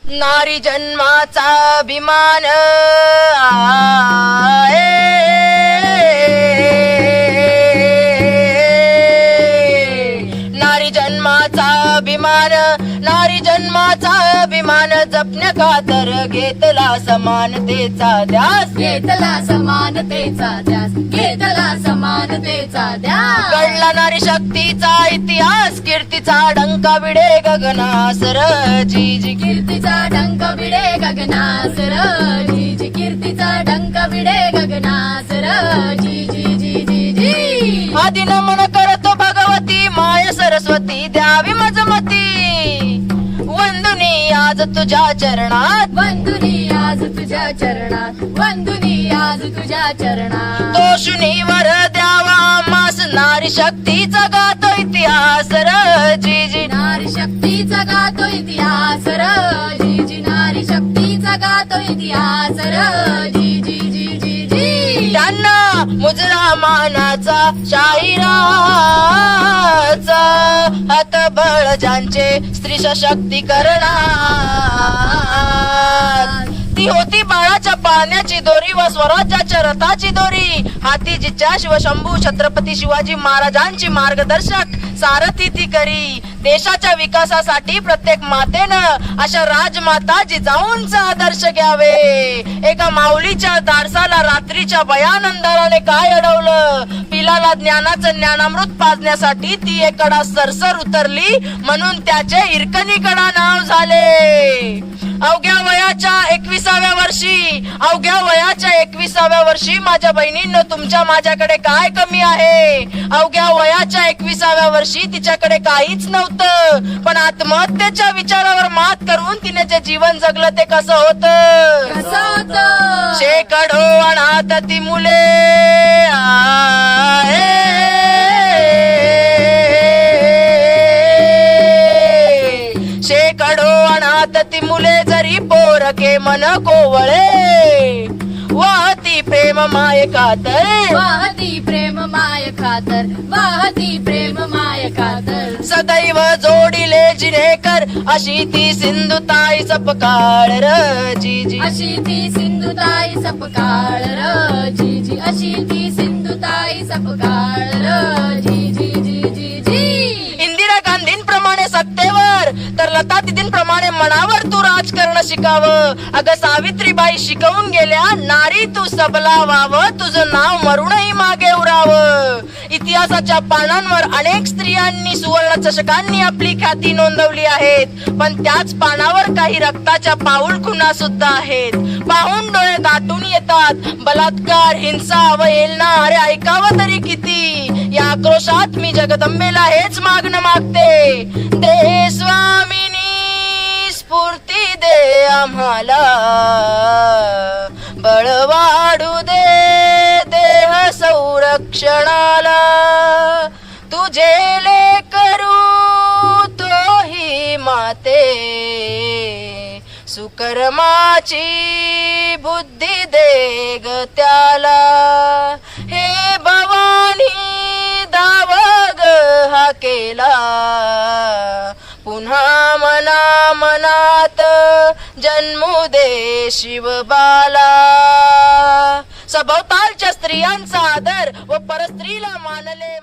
नारी जन्माचा अभिमान नारी जन्माचा अभिमान, नारी जन्माचा अभिमान जपण्या खातर घेतला समानतेचा ध्यास, घेतला समानतेचा ध्यास, घेतला समानतेचा ध्यास. घडला नारी शक्तीचा इतिहास, कीर्तीचा डंका विडे गगनासर जी जी कीर्तीचा डंक विडे गगनासर जी जी, कीर्तीचा डंक विडे गगनासर जी जी जी जी जी. आदि नमन करतो भगवती माय सरस्वती द्यावी मजमती, वंदुनी आज तुझ्या चरणात, वंदुनी आज तुझ्या चरणात, वंदुनी आज तुझ्या चरणात. तोषुनी वर द्यावा मास नारी शक्तीचा गातो इतिहास र जी जी. नारी शक्तीचा गातो इतिहास र जी जी, नारी शक्तीचा गातो इतिहास र जी जी जी जी जी. त्यांना मुजरा मानाचा शाहिराचा, हातबळ ज्यांचे स्त्री सशक्तीकरणात, ती होती बाळाच्या पाण्याची दोरी व स्वराज्याच्या रथाची दोरी, हाती जिच्या शिवशंभू छत्रपती शिवाजी महाराजांची मार्गदर्शक सारथी ती करी. देशाच्या विकासासाठी प्रत्येक मातेनं अशा राजमाता जिजाऊंचा आदर्श घ्यावे. एका माऊलीच्या दारसाला रात्रीच्या भयानंदाराने काय अडवलं, पिलाला ज्ञानाचं ज्ञानामृत पाजण्यासाठी ती एकडा सरसर उतरली, म्हणून त्याचे हिरकणीकडा नाव झाले. अवघ्या वयाच्या 21व्या वर्षी, अवघ्या वयाच्या 21व्या वर्षी माझ्या बहिणींनो तुमच्या माझ्याकडे काय कमी आहे. अवघ्या वयाच्या 21व्या वर्षी तिच्याकडे काहीच नव्हतं, पण आत्महत्येच्या विचारावर मात करून तिने जे जीवन जगलं ते कसं होतं, कसं होतं. शेकडो अनाथ ती मुले शेकडो अनाथ ती मुले जरी पोरके मन कोवळे, वाहती प्रेम माय खातर, वाहती प्रेम माय खातर, वाहती प्रेम माय खातर. सदैव जोडिले जिनेकर अशी ती सिंधुताई सपकाळ र जी जी. अशी ती सिंधुताई सपकाळ र जी जी, अशी ती सिंधुताई सपकाळ र जी जी जी जी जी. इंदिरा गांधींप्रमाणे सत्तेवर तर लता दीदींप्रमाणे मनावर तू राजकारण शिकावं. अगं सावित्रीबाई शिकवून गेल्या नारी तू सबला व्हावं, तुझं नाव मरूनही मागे उरावं. इतिहासाच्या पानांवर अनेक स्त्रियांनी सुवर्ण चषकांनी आपली ख्याती नोंदवली आहेत, पण त्याच पानावर काही रक्ताच्या पाऊल खुणा सुद्धा आहेत. पाहून डोळे दाटून येतात बलात्कार, हिंसा व हेलना. अरे ऐकावं तरी किती. या आक्रोशात मी जगदंबेला हेच मागणं मागते, दे स्वामिनी स्फूर्ती दे आम्हाला, बळ वाढू दे देह संरक्षणाला, तुझे लेकरू तोही माते, सुकर्माची बुद्धी दे ग त्याला. हे भवानी दावग हा केला, पुन्हा मना मनात जन्मू दे शिवबाला. सभोवतालच्या स्त्रियांचा आदर व परस्त्रीला मानले